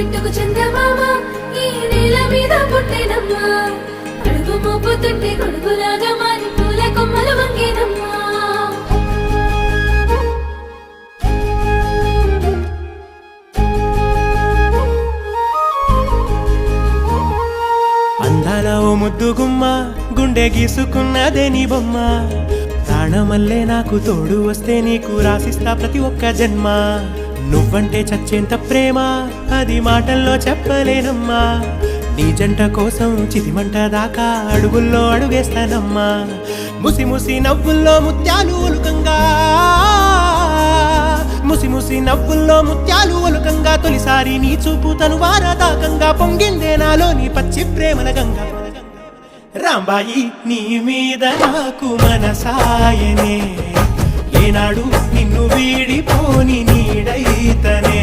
గిట్టుకు చందమామ ఈ నేల మీద పుట్టేనమ్మా అడుగు మోపుతుంటే గొడుగులాగా మారి పూల కొమ్మలు వంగేనమ్మా అందాల ఓ ముద్దు గుమ్మ గుండె గీసుకున్నదే నీ బొమ్మ ప్రాణమల్లే నాకు తోడు వస్తే నీకు రాసిస్తా ప్రతి ఒక్క జన్మ నువ్వంటే చచ్చేంత ప్రేమ అది మాటల్లో చెప్పలేనమ్మా నీ జంట కోసం చితిమంట దాకా అడుగుల్లో అడుగేస్తానమ్మా ముసి ముసి నవ్వుల్లో ముత్యాలు ఒలుకంగా ముసి ముసి నవ్వుల్లో ముత్యాలు ఒలుకంగా తొలిసారి నీ చూపు తను వారదాకంగా పొంగిందే నాలో నీ పచ్చి ప్రేమల గంగా రాంబాయి నీ మీద నాకు మనసాయనే ఏనాడు నిన్ను వీడిపోని నీడైతనే